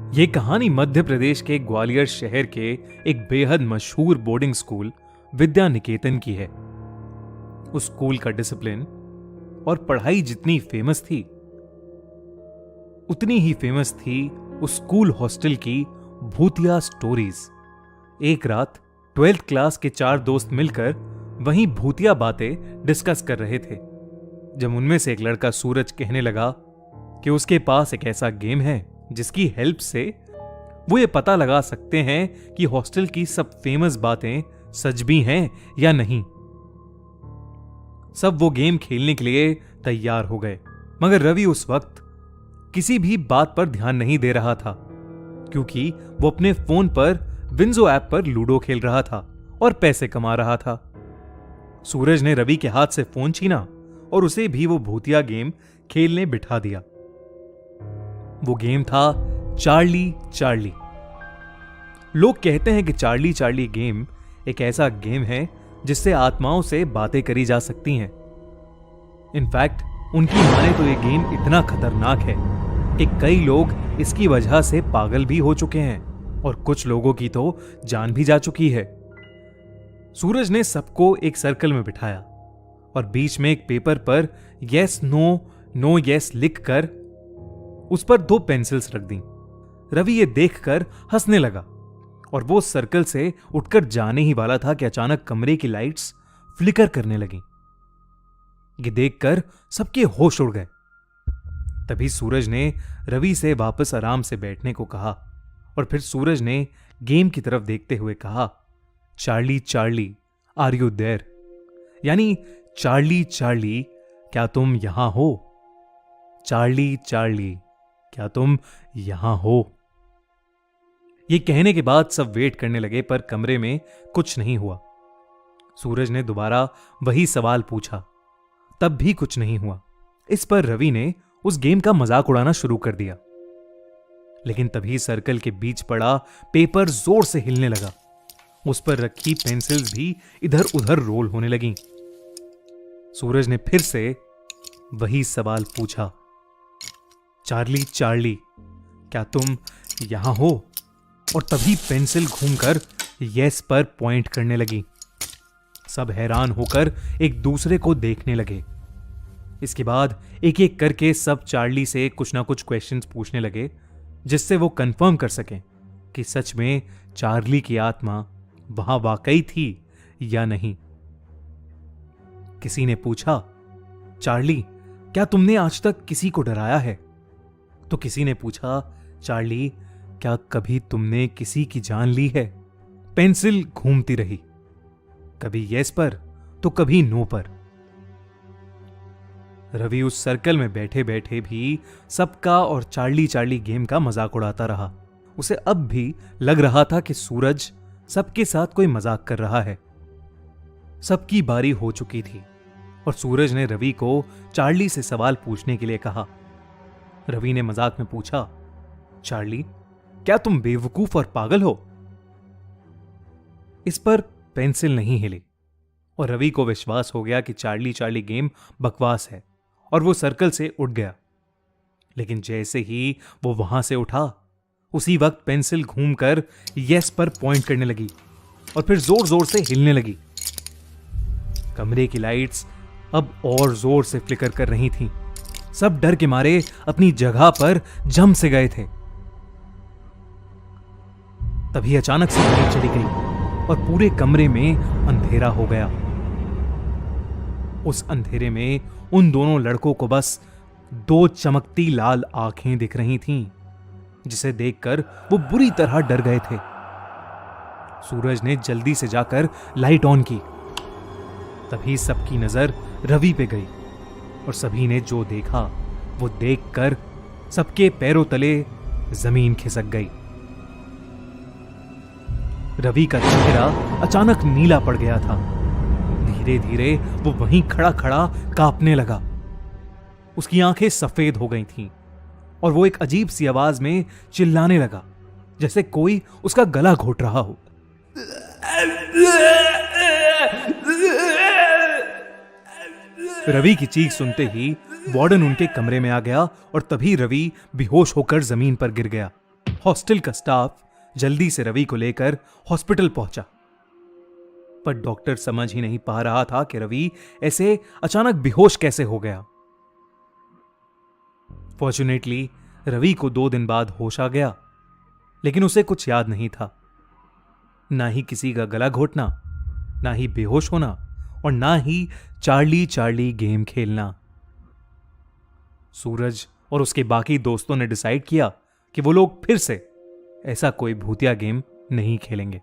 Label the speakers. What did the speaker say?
Speaker 1: ये कहानी मध्य प्रदेश के ग्वालियर शहर के एक बेहद मशहूर बोर्डिंग स्कूल विद्या निकेतन की है। उस स्कूल का डिसिप्लिन और पढ़ाई जितनी फेमस थी, उतनी ही फेमस थी उस स्कूल हॉस्टल की भूतिया स्टोरीज। एक रात 12th क्लास के 4 दोस्त मिलकर वहीं भूतिया बातें डिस्कस कर रहे थे, जब उनमें से एक लड़का सूरज कहने लगा कि उसके पास एक ऐसा गेम है जिसकी हेल्प से वो ये पता लगा सकते हैं कि हॉस्टल की सब फेमस बातें सच भी हैं या नहीं। सब वो गेम खेलने के लिए तैयार हो गए, मगर रवि उस वक्त किसी भी बात पर ध्यान नहीं दे रहा था, क्योंकि वो अपने फोन पर विंजो ऐप पर लूडो खेल रहा था और पैसे कमा रहा था। सूरज ने रवि के हाथ से फोन छीना और उसे भी वो भूतिया गेम खेलने बिठा दिया। वो गेम था चार्ली चार्ली। लोग कहते हैं कि चार्ली चार्ली गेम एक ऐसा गेम है जिससे आत्माओं से बातें करी जा सकती हैं। इनफैक्ट उनकी माने तो ये गेम इतना खतरनाक है कि कई लोग इसकी वजह से पागल भी हो चुके हैं और कुछ लोगों की तो जान भी जा चुकी है। सूरज ने सबको एक सर्कल में बिठाया और बीच में एक पेपर पर यस नो नो यस लिखकर उस पर 2 पेंसिल्स रख दी। रवि ये देखकर हंसने लगा और वो सर्कल से उठकर जाने ही वाला था कि अचानक कमरे की लाइट्स फ्लिकर करने लगी। ये देखकर सबके होश उड़ गए। तभी सूरज ने रवि से वापस आराम से बैठने को कहा और फिर सूरज ने गेम की तरफ देखते हुए कहा, Charlie Charlie are you there? यानी चार्ली चार्ली क्या तुम यहां हो? चार्ली चार्ली क्या तुम यहां हो? ये कहने के बाद सब वेट करने लगे, पर कमरे में कुछ नहीं हुआ। सूरज ने दोबारा वही सवाल पूछा, तब भी कुछ नहीं हुआ। इस पर रवि ने उस गेम का मजाक उड़ाना शुरू कर दिया। लेकिन तभी सर्कल के बीच पड़ा पेपर जोर से हिलने लगा। उस पर रखी पेंसिल्स भी इधर उधर रोल होने लगीं। सूरज ने फिर से वही सवाल पूछा, चार्ली चार्ली क्या तुम यहां हो? और तभी पेंसिल घूमकर यस पर पॉइंट करने लगी। सब हैरान होकर एक दूसरे को देखने लगे। इसके बाद एक एक करके सब चार्ली से कुछ ना कुछ क्वेश्चंस पूछने लगे, जिससे वो कंफर्म कर सकें कि सच में चार्ली की आत्मा वहां वाकई थी या नहीं। किसी ने पूछा, चार्ली क्या तुमने आज तक किसी को डराया है? तो किसी ने पूछा, चार्ली क्या कभी तुमने किसी की जान ली है? पेंसिल घूमती रही, कभी यस पर तो कभी नो पर। रवि उस सर्कल में बैठे बैठे भी सबका और चार्ली चार्ली गेम का मजाक उड़ाता रहा। उसे अब भी लग रहा था कि सूरज सबके साथ कोई मजाक कर रहा है। सबकी बारी हो चुकी थी और सूरज ने रवि को चार्ली से सवाल पूछने के लिए कहा। रवि ने मजाक में पूछा, चार्ली क्या तुम बेवकूफ और पागल हो? इस पर पेंसिल नहीं हिली और रवि को विश्वास हो गया कि चार्ली चार्ली गेम बकवास है और वो सर्कल से उठ गया। लेकिन जैसे ही वो वहां से उठा, उसी वक्त पेंसिल घूमकर यस पर पॉइंट करने लगी और फिर जोर जोर से हिलने लगी। कमरे की लाइट्स अब और जोर से फ्लिकर कर रही थीं। सब डर के मारे अपनी जगह पर जम से गए थे। तभी अचानक से लाइट चली गई और पूरे कमरे में अंधेरा हो गया। उस अंधेरे में उन दोनों लड़कों को बस 2 चमकती लाल आंखें दिख रही थीं, जिसे देखकर वो बुरी तरह डर गए थे। सूरज ने जल्दी से जाकर लाइट ऑन की। तभी सबकी नजर रवि पे गई और सभी ने जो देखा वो देखकर सबके पैरों तले जमीन खिसक गई। रवि का चेहरा अचानक नीला पड़ गया था। धीरे धीरे वो वहीं खड़ा खड़ा कांपने लगा। उसकी आंखें सफेद हो गई थीं और वो एक अजीब सी आवाज में चिल्लाने लगा, जैसे कोई उसका गला घोट रहा हो। रवि की चीख सुनते ही वार्डन उनके कमरे में आ गया और तभी रवि बेहोश होकर जमीन पर गिर गया। हॉस्टल का स्टाफ जल्दी से रवि को लेकर हॉस्पिटल पहुंचा, पर डॉक्टर समझ ही नहीं पा रहा था कि रवि ऐसे अचानक बेहोश कैसे हो गया। फॉर्चुनेटली रवि को 2 दिन बाद होश आ गया, लेकिन उसे कुछ याद नहीं था, ना ही किसी का गला घोटना, ना ही बेहोश होना, और ना ही चार्ली चार्ली गेम खेलना। सूरज और उसके बाकी दोस्तों ने डिसाइड किया कि वो लोग फिर से ऐसा कोई भूतिया गेम नहीं खेलेंगे।